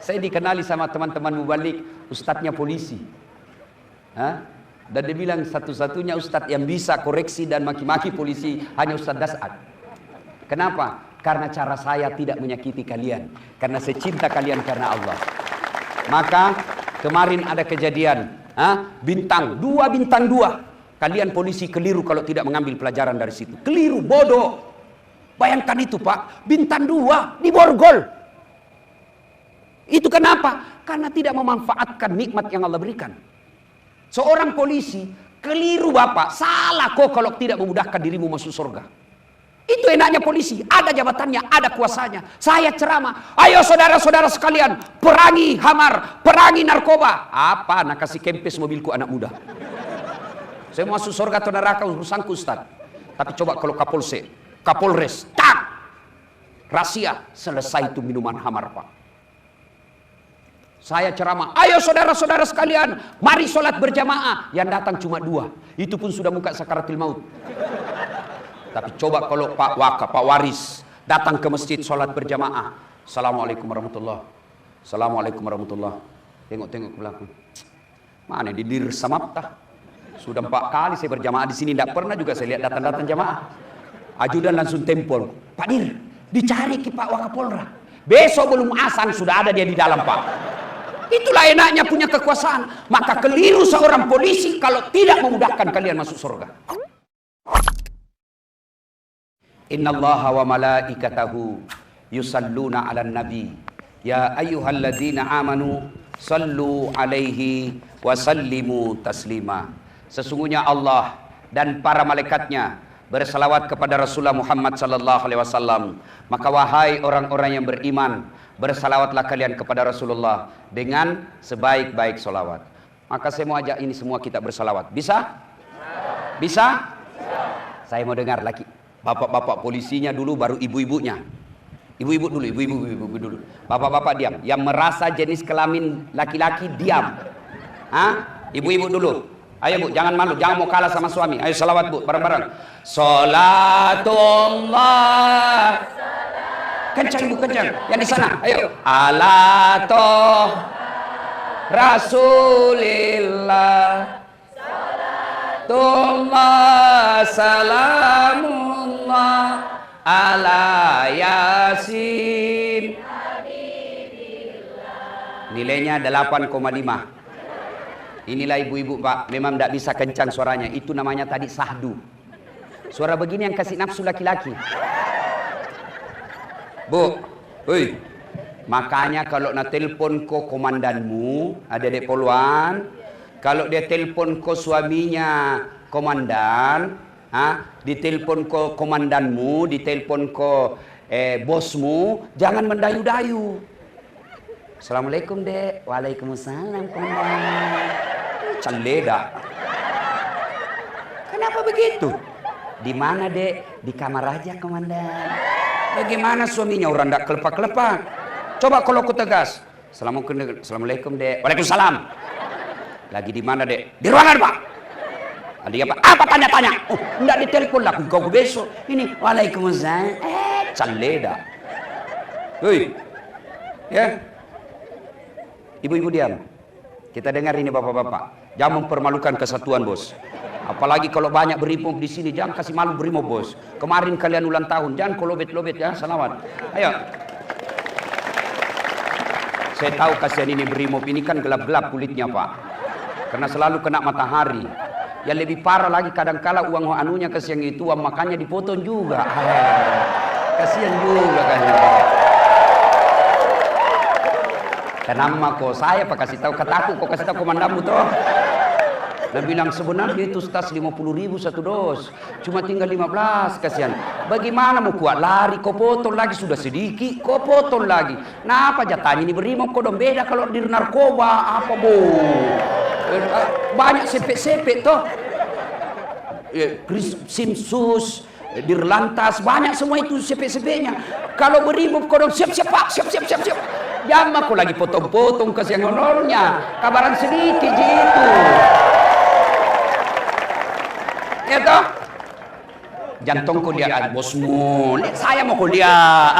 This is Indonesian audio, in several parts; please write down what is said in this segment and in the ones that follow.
Saya dikenali sama teman-teman mubalik, ustadznya polisi. Hah? Dan dia bilang satu-satunya ustadz yang bisa koreksi dan maki-maki polisi hanya Ustadz Das'ad. Kenapa? Karena cara saya tidak menyakiti kalian. Karena saya cinta kalian karena Allah. Maka kemarin ada kejadian, bintang 2. Kalian polisi keliru kalau tidak mengambil pelajaran dari situ. Keliru, bodoh. Bayangkan itu Pak, bintang 2 di borgol. Itu kenapa? Karena tidak memanfaatkan nikmat yang Allah berikan. Seorang polisi keliru Bapak, salah kok kalau tidak memudahkan dirimu masuk surga. Itu enaknya polisi, ada jabatannya, ada kuasanya. Saya ceramah, ayo saudara-saudara sekalian, perangi hamar, perangi narkoba. Apa? Nak kasih kempes mobilku anak muda. Saya masuk surga atau neraka urusanku Ustaz. Tapi coba kalau Kapolres, tak, rahasia, selesai itu minuman hamar Pak. Saya ceramah, ayo saudara-saudara sekalian, mari sholat berjamaah. Yang datang cuma 2, itu pun sudah muka sakaratil maut. Tapi coba kalau Pak Waka, Pak Waris datang ke masjid sholat berjamaah. Assalamualaikum warahmatullahi. Assalamualaikum warahmatullahi. Tengok-tengok ke belakang. Mana di Dir Samapta? Sudah 4 kali saya berjamaah di sini, tidak pernah juga saya lihat datang-datang jamaah. Ajudan langsung tempol. Pak Dir, dicari ke Pak Wakapolra. Besok belum azan sudah ada dia di dalam Pak. Itulah enaknya punya kekuasaan. Maka keliru seorang polisi kalau tidak memudahkan kalian masuk surga. Innallaha wa malaikatahu yusalluna 'alan nabi ya ayyuhalladzina amanu sallu 'alaihi wa sallimu taslima. Sesungguhnya Allah dan para malaikatnya bersalawat kepada Rasulullah Muhammad sallallahu alaihi wasallam. Maka wahai orang-orang yang beriman, bersalawatlah kalian kepada Rasulullah dengan sebaik-baik salawat. Maka saya mau ajak ini semua kita bersalawat. Bisa? Bisa? Saya mau dengar lagi. Bapak-bapak polisinya dulu, baru ibu-ibunya. Ibu-ibu dulu, ibu-ibu dulu. Bapak-bapak diam. Yang merasa jenis kelamin laki-laki diam. Ibu-ibu dulu. Ayo Bu, jangan malu, jangan mau kalah sama suami. Ayo salawat Bu, bareng-bareng. Salatullah. Kencang Bu, kencang. Yang di sana, ayo. Ala toh Rasulillah. Salatullah salamullah ala Yasin. Nilainya 8,5. Inilah ibu-ibu Pak, memang tidak bisa kencang suaranya. Itu namanya tadi sahdu. Suara begini yang kasih nafsu laki-laki. Bu, makanya kalau nak telpon ko komandanmu, ada dek poluan. Kalau dia telpon ko suaminya komandan, ditelepon ko komandanmu, ditelepon ko bosmu, jangan mendayu-dayu. Assalamualaikum dek. Waalaikumsalam komandan. Caleda. Kenapa begitu? Di mana dek? Di kamar aja komandan. Bagaimana suaminya orang tidak kelepak-kelepak? Coba kalau aku tegas. Assalamualaikum dek. Waalaikumsalam. Lagi di mana dek? Di ruangan Pak. Ada apa? Apa tanya-tanya? Oh, enggak ditelepon lah. Kau besok. Ini waalaikumsalam. Caleda. Hei. Ya. Ibu-ibu diam. Kita dengar ini bapak-bapak. Jangan mempermalukan kesatuan bos. Apalagi kalau banyak berimob di sini, jangan kasih malu berimob bos. Kemarin kalian ulang tahun, jangan kolobet-lobet ya, salawat. Ayo. Saya tahu kasihan ini berimob ini kan gelap-gelap kulitnya Pak. Karena selalu kena matahari. Yang lebih parah lagi kadang-kala uang anunya kasihan itu, uang makannya dipotong juga. Kasihan juga kan. Kenapa kok saya Pak kasih tahu kataku, kok kasih tahu komandanmu toh? Dan bilang sebenarnya itu tas 50.000 satu dos, cuma tinggal 15, kasihan. Bagaimana mau kuat lari? Kau potong lagi sudah sedikit, kau potong lagi. Nah apa jatahnya ini berimob kau dong beda kalau di narkoba apa bu? Banyak sepet-sepet toh. Simsus, dirlantas banyak semua itu sepet-sepetnya. Kalau berimob kau dong siap-siap Pak, siap-siap. Jangan aku lagi potong-potong kasihan honornya. Kabaran sedikit gitu. Ya toh? Jantung kuliah bosmu. Saya mau kuliah.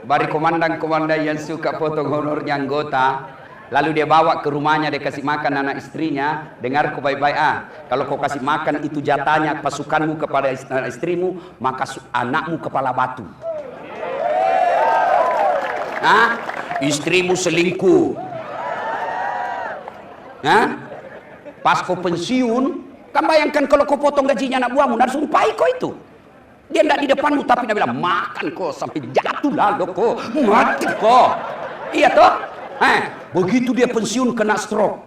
Bari komandan-komandan yang suka potong honornya anggota, lalu dia bawa ke rumahnya, dia kasih makan anak istrinya. Dengar kau baik-baik, kalau kau kasih makan itu jatahnya pasukanmu kepada istrimu, maka anakmu kepala batu. Istrimu selingkuh. Pas kau pensiun, kan bayangkan kalau kau potong gajinya anak buahmu, dan sumpahi kau itu. Dia tidak di depanmu, tapi dia bilang, makan kau sampai jatuh lalu kau, mati kau. Iya toh? Begitu dia pensiun kena stroke.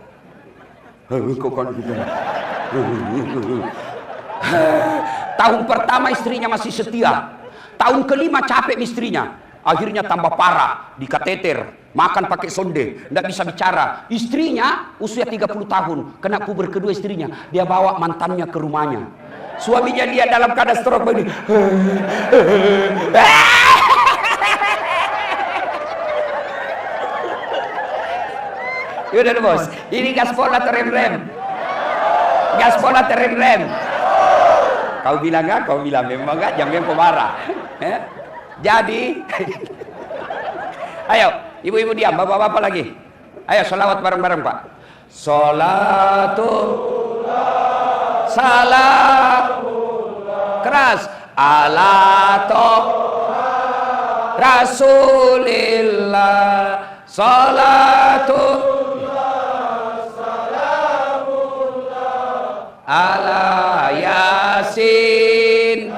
Tahun pertama istrinya masih setia. Tahun kelima capek istrinya. Akhirnya tambah parah, dikateter, makan pakai sonde, tidak bisa bicara. Istrinya usia 30 tahun, kena puber kedua istrinya. Dia bawa mantannya ke rumahnya. Suaminya dia dalam keadaan stroke begini. Yaudah bos, ini gaspol atau rem-rem? Gaspol atau rem-rem? Kau bilang enggak? Kau bilang memang enggak? Jangan kau marah. Jadi, ayo, ibu-ibu diam, bapak-bapak lagi. Ayo, sholawat bareng-bareng Pak. Sholatullah, salam, keras, ala Rasulillah, sholatullah, salamullah, ala Yasin.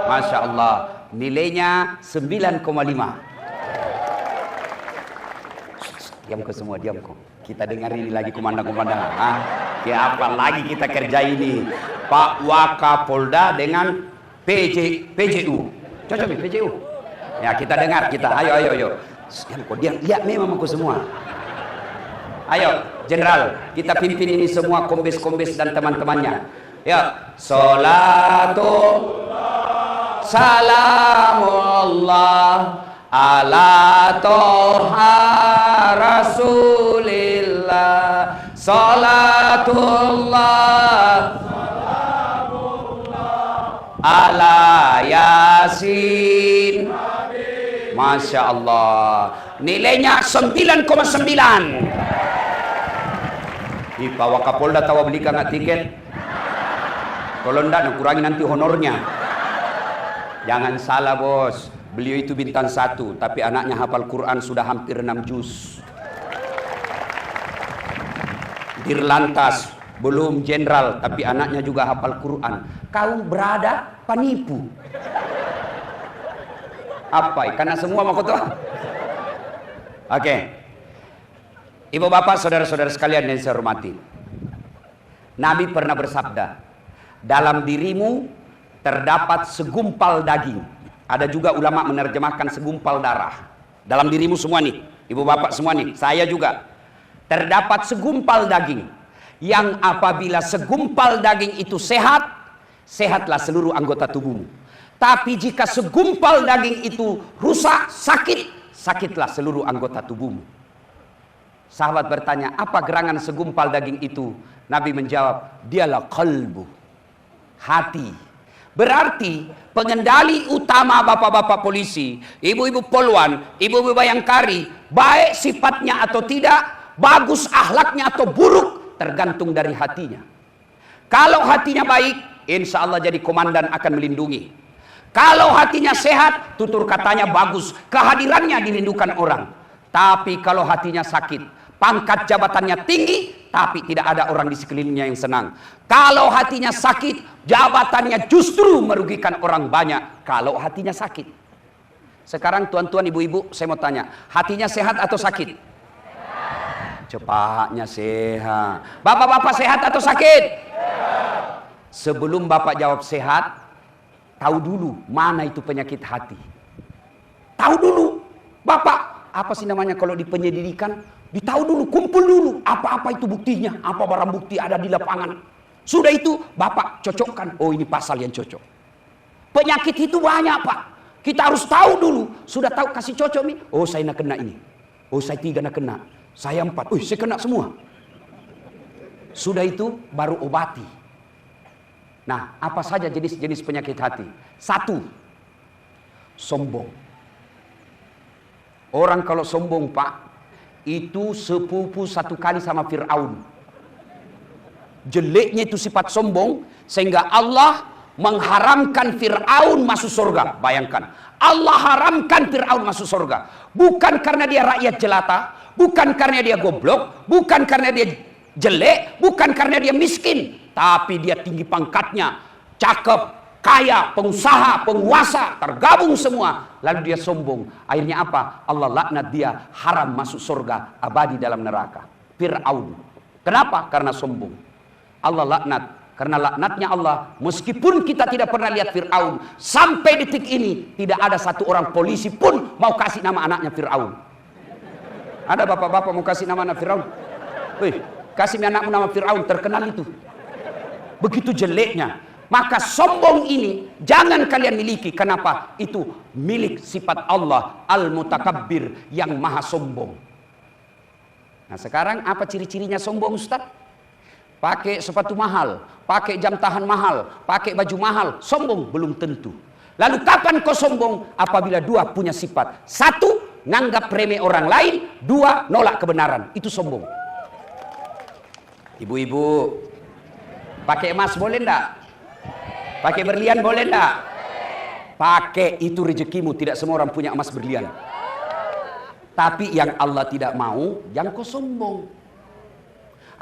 Masya Allah, nilainya 9,5. Diam kau semua, diam kau. Kita dengar ini lagi komandan-komandan. Ya apa lagi kita kerja ini? Pak Wakapolda dengan PJU. Cocok nih PJU. Ya kita dengar, kita. Ayo. Diam kau, diam. Lihat memang kau semua. Ayo, Jenderal, kita pimpin ini semua kombes-kombes dan teman-temannya. Ya, sholatullah, salamullah ala toha Rasulillah, salatullah, salamullah ala Yasin. Masya Allah, nilainya 9,9. Pak Wakapolda tahu belikan nggak tiket? Kalau enggak, kurangi nanti honornya. Jangan salah bos, beliau itu bintang 1, tapi anaknya hafal Quran sudah hampir 6 juz. Dirlantas, belum jenderal, tapi anaknya juga hafal Quran. Kau berada penipu. Apa? Karena semua mau kau tahu. Oke. Ibu bapak, saudara-saudara sekalian yang saya hormati. Nabi pernah bersabda, dalam dirimu terdapat segumpal daging. Ada juga ulama menerjemahkan segumpal darah. Dalam dirimu semua nih, ibu bapak semua nih, saya juga. Terdapat segumpal daging. Yang apabila segumpal daging itu sehat, sehatlah seluruh anggota tubuhmu. Tapi jika segumpal daging itu rusak, sakit, sakitlah seluruh anggota tubuhmu. Sahabat bertanya, apa gerangan segumpal daging itu? Nabi menjawab, dialah qalbu, hati. Berarti pengendali utama bapak-bapak polisi, ibu-ibu polwan, ibu-ibu bayangkari, baik sifatnya atau tidak, bagus akhlaknya atau buruk, tergantung dari hatinya. Kalau hatinya baik, insya Allah jadi komandan akan melindungi. Kalau hatinya sehat, tutur katanya bagus, kehadirannya dirindukan orang. Tapi kalau hatinya sakit, pangkat jabatannya tinggi, tapi tidak ada orang di sekelilingnya yang senang. Kalau hatinya sakit, jabatannya justru merugikan orang banyak. Kalau hatinya sakit. Sekarang tuan-tuan, ibu-ibu, saya mau tanya, hatinya sehat atau sakit? Cepatnya sehat. Bapak-bapak sehat atau sakit? Sebelum bapak jawab sehat, tahu dulu mana itu penyakit hati. Tahu dulu, bapak, apa sih namanya kalau di penyelidikan? Ditahu dulu, kumpul dulu, apa-apa itu buktinya, apa barang bukti ada di lapangan. Sudah itu, bapak cocokkan, oh ini pasal yang cocok. Penyakit itu banyak pak, kita harus tahu dulu. Sudah tahu, kasih cocok nih, oh saya nak kena ini, oh saya 3 nak kena, saya 4, oh saya kena semua. Sudah itu, baru obati. Nah, apa saja jenis-jenis penyakit hati? 1, sombong. Orang kalau sombong Pak, itu sepupu satu kali sama Fir'aun. Jeleknya itu sifat sombong, sehingga Allah mengharamkan Fir'aun masuk surga. Bayangkan, Allah haramkan Fir'aun masuk surga. Bukan karena dia rakyat jelata, bukan karena dia goblok, bukan karena dia jelek, bukan karena dia miskin, tapi dia tinggi pangkatnya, cakep, kaya, pengusaha, penguasa, tergabung semua. Lalu dia sombong. Akhirnya apa? Allah laknat dia, haram masuk surga, abadi dalam neraka. Fir'aun. Kenapa? Karena sombong. Allah laknat. Karena laknatnya Allah, meskipun kita tidak pernah lihat Fir'aun, sampai detik ini tidak ada satu orang polisi pun mau kasih nama anaknya Fir'aun. Ada bapak-bapak mau kasih nama anak Fir'aun? Wih, kasih anakmu nama Fir'aun, terkenal itu. Begitu jeleknya. Maka sombong ini jangan kalian miliki. Kenapa? Itu milik sifat Allah Al-Mutakabbir, yang maha sombong. Nah sekarang apa ciri-cirinya sombong Ustaz? Pakai sepatu mahal, pakai jam tangan mahal, pakai baju mahal, sombong? Belum tentu. Lalu kapan kau sombong? Apabila dua punya sifat. Satu, nganggap remeh orang lain. Dua, nolak kebenaran. Itu sombong. Ibu-ibu, pakai emas boleh enggak? Pakai berlian boleh enggak? Pakai, itu rezekimu. Tidak semua orang punya emas berlian. Tapi yang Allah tidak mau, jangan kau sombong.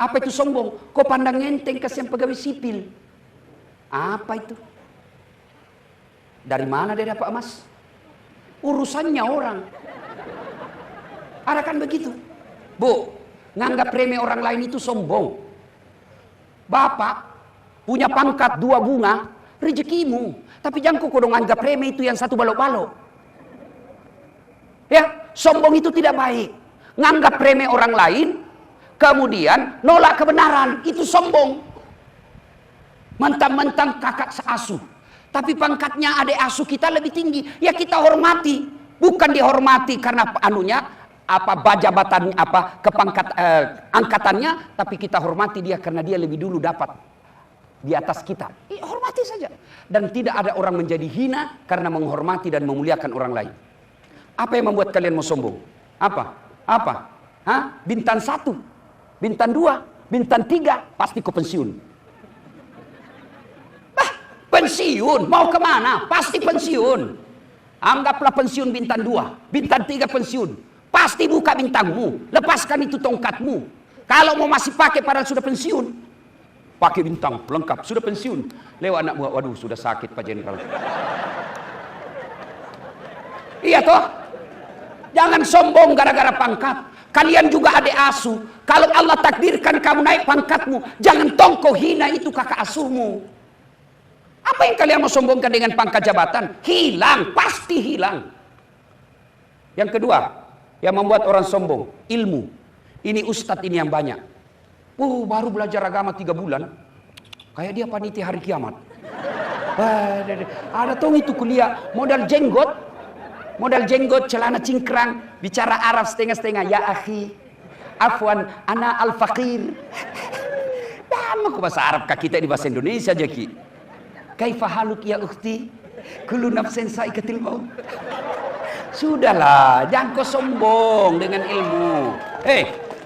Apa itu sombong? Kau pandang enteng kasihan pegawai sipil. Apa itu? Dari mana dia dapat emas? Urusannya orang. Ada kan begitu? Bu, nganggap remeh orang lain itu sombong. Bapak punya pangkat 2 bunga, rezekimu. Tapi jangan kau dong anggap remeh itu yang 1 balok-balok. Ya, sombong itu tidak baik. Nganggap remeh orang lain, kemudian nolak kebenaran, itu sombong. Mentang-mentang kakak seasuh, tapi pangkatnya adik asuh kita lebih tinggi, ya kita hormati. Bukan dihormati karena anunya, jabatannya, kepangkat angkatannya, tapi kita hormati dia karena dia lebih dulu dapat di atas kita. Hormati saja. Dan tidak ada orang menjadi hina karena menghormati dan memuliakan orang lain. Apa yang membuat kalian mau sombong? Apa? Bintang 1, bintang 2, bintang 3, pasti kau pensiun. Pensiun, mau kemana? Pasti pensiun. Anggaplah pensiun bintang 2, bintang 3 pensiun. Pasti buka bintangmu, lepaskan itu tongkatmu. Kalau mau masih pakai padahal sudah pensiun, pakai bintang, lengkap, sudah pensiun. Lewat anak buah, waduh sudah sakit Pak Jenderal. Iya toh? Jangan sombong gara-gara pangkat. Kalian juga adik asuh. Kalau Allah takdirkan kamu naik pangkatmu, jangan tongko hina itu kakak asuhmu. Apa yang kalian mau sombongkan dengan pangkat jabatan? Hilang, pasti hilang. Yang kedua, yang membuat orang sombong, ilmu. Ini ustadz ini yang banyak. Baru belajar agama 3 bulan, kayak dia panitia hari kiamat. Ada tong itu kuliah, modal jenggot, celana cingkrang, bicara Arab setengah-setengah. Ya akhi, afwan, ana al-faqir. Lama ke bahasa Arab kak kita di bahasa Indonesia aja ki. Kaifa haluk ya ukhti? Kullu nafsin sa'iqatil maut. Sudahlah, jangan kau sombong dengan ilmu.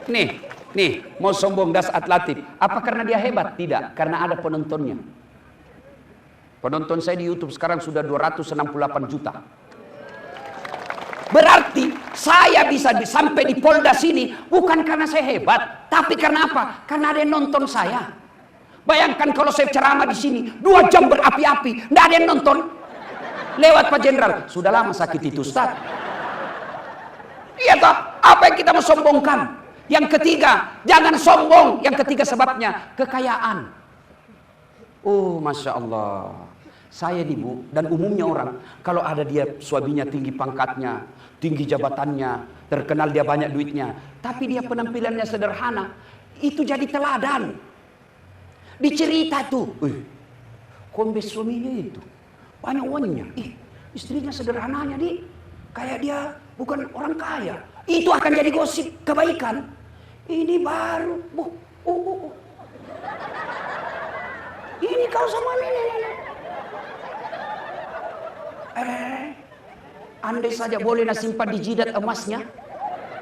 Nih, mau sombong das atlatif. Apa karena dia hebat? Tidak, karena ada penontonnya. Penonton saya di YouTube sekarang sudah 268 juta. Berarti saya bisa sampai di Polda sini bukan karena saya hebat, tapi karena apa? Karena ada yang nonton saya. Bayangkan kalau saya ceramah di sini 2 jam berapi-api, tidak ada yang nonton. Lewat Pak Jenderal, sudah lama sakit itu Ustaz. Iya toh? Apa yang kita mau sombongkan? Yang ketiga, jangan sombong. Yang ketiga sebabnya kekayaan. Masya Allah. Saya nih Bu, dan umumnya orang, kalau ada dia suaminya tinggi pangkatnya, tinggi jabatannya, terkenal dia banyak duitnya, tapi dia penampilannya sederhana, itu jadi teladan. Dicerita tuh, kombes suaminya itu banyak uangnya, istrinya sederhananya kayak dia bukan orang kaya. Itu akan jadi gosip kebaikan. Ini baru, ini kau sama ini. Andai saja boleh nak simpan di jidat emasnya,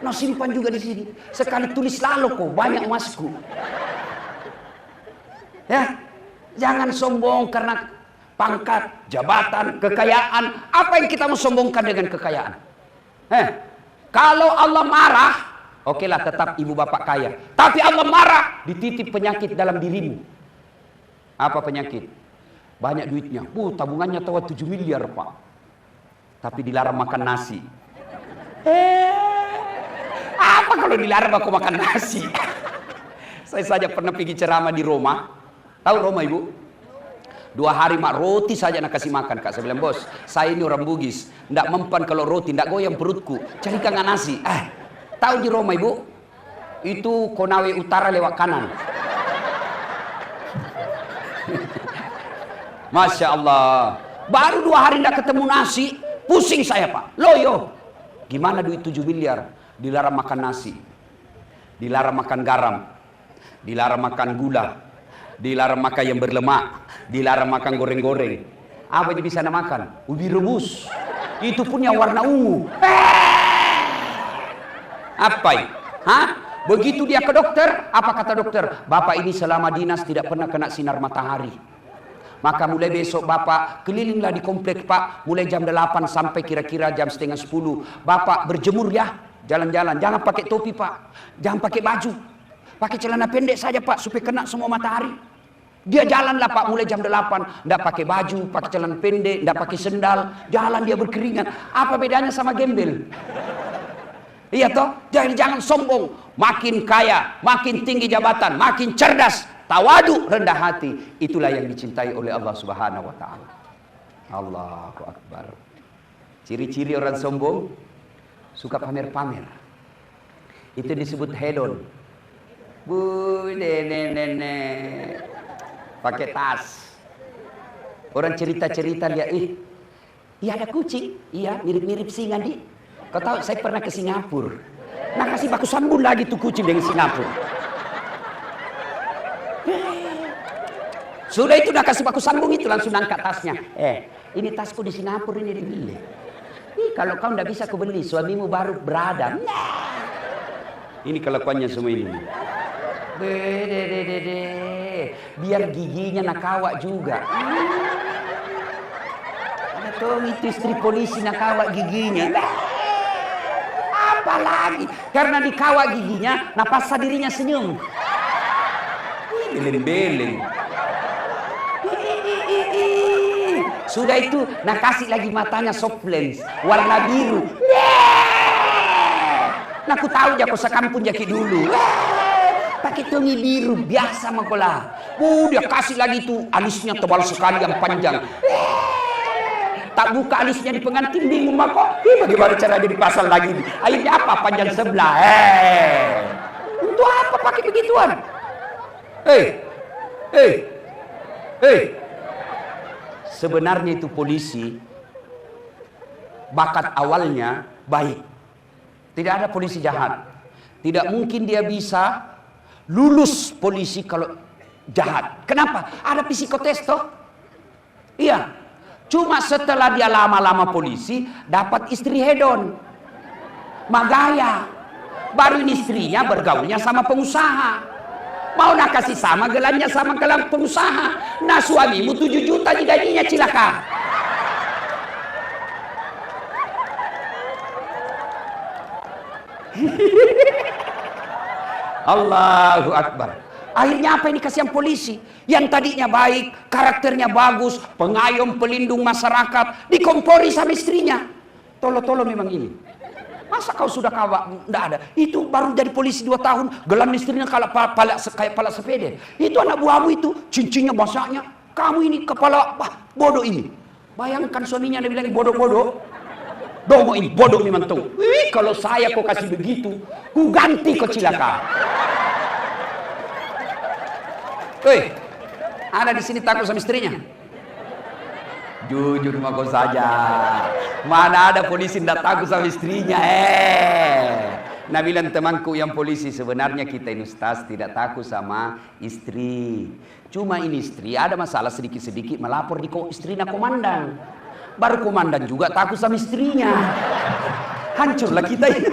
nak simpan juga di sini. Sekali tulis lalu kok banyak emasku. Ya, jangan sombong karena pangkat, jabatan, kekayaan. Apa yang kita mau sombongkan dengan kekayaan? Kalau Allah marah, okelah tetap ibu bapak kaya. Tapi Allah marah, dititip penyakit dalam dirimu. Apa penyakit? Banyak duitnya. Tabungannya tawa 7 miliar pak. Tapi dilarang makan nasi. Apa kalau dilarang aku makan nasi? Saya saja pernah pergi ceramah di Roma. Tahu Roma ibu? 2 hari mak roti saja nak kasih makan kak. Saya bilang bos, saya ini orang Bugis, ndak mempan kalau roti, ndak goyang perutku. Carikan nasi. Tahu di Roma ibu? Itu Konawe Utara lewat kanan. Masya Allah. Baru 2 hari ndak ketemu nasi, pusing saya pak. Loyo. Gimana duit 7 miliar? Dilarang makan nasi, dilarang makan garam, dilarang makan gula, dilarang makan yang berlemak, dilarang makan goreng-goreng. Apa yang bisa makan? Ubi rebus. Itu pun yang warna ungu. Apa ini? Begitu dia ke dokter, apa kata dokter? Bapak ini selama dinas tidak pernah kena sinar matahari. Maka mulai besok bapak kelilinglah di komplek pak. Mulai jam 8 sampai kira-kira jam setengah 10. Bapak berjemur ya. Jalan-jalan. Jangan pakai topi pak. Jangan pakai baju. Pakai celana pendek saja pak. Supaya kena semua matahari. Dia jalanlah pak mulai jam 8. Nggak pakai baju. Pakai celana pendek. Nggak pakai sendal. Jalan dia berkeringat. Apa bedanya sama gembel? Iya toh? Jadi jangan sombong. Makin kaya. Makin tinggi jabatan. Makin cerdas. Tawadu, rendah hati, itulah yang dicintai oleh Allah Subhanahu wa taala. Allahu Akbar. Ciri-ciri orang sombong suka pamer-pamer. Itu disebut hedon. Nenek pakai tas. Orang cerita-cerita lihat, iya ada kucing, iya mirip-mirip singa di. Kau tahu saya pernah ke Singapura. Nah kasih baku sambung lagi tuh kucing dengan Singapura. Sudah itu udah kasih baku sambung itu langsung angkat tasnya. Ini tasku di Singapura ini dibeli. Kalau kau ndak bisa kubeli, suamimu baru berada. Ini kelakuannya semua ini. Biar giginya nakawak juga. Ada tuh itu istri polisi nakawak giginya. Apalagi karena dikawak giginya, napasa dirinya senyum. Beleng-beleng. Sudah itu, nah kasih lagi matanya soft lens warna biru. Nah aku tahu ya kau sekampung jaki dulu. Pakai tongi biru biasa makola. Dia kasih lagi tuh alisnya tebal sekali yang panjang. Tak buka alisnya di pengantin bingung mako. Bagaimana cara dia dipasang lagi? Akhirnya apa? Panjang sebelah. Untuk apa pakai begituan? Sebenarnya itu polisi bakat awalnya baik. Tidak ada polisi jahat. Tidak mungkin dia bisa lulus polisi kalau jahat. Kenapa? Ada psikotes toh? Iya. Cuma setelah dia lama-lama polisi dapat istri hedon. Magaya. Baru istrinya bergaulnya sama pengusaha. Mau nak kasih sama gelannya sama gelang pengusaha. Nah suamimu 7 juta gajinya cilaka. Allahu Akbar. Akhirnya apa yang dikasih polisi? Yang tadinya baik, karakternya bagus, pengayom, pelindung masyarakat, dikompori sama istrinya. Tolo-tolo memang ini. Masa kau sudah kawak? Tidak ada. Itu baru jadi polisi 2 tahun. Gelang istrinya kayak pala sepeda. Itu anak buahmu itu. Cincinnya basahnya. Kamu ini kepala bodoh ini. Bayangkan suaminya dia bilang bodoh-bodoh. Domo ini bodoh memang tuh. Kalau saya kau kasih begitu. Ku ganti kau cilaka. Ada di sini takut sama istrinya? Jujur sama kau saja. Mana ada polisi tidak takut sama istrinya. Nah bilang temanku yang polisi, sebenarnya kita ini Ustaz tidak takut sama istri. Cuma ini istri ada masalah sedikit-sedikit melapor di istrinya komandan. Baru komandan juga takut sama istrinya. Hancurlah kita ini.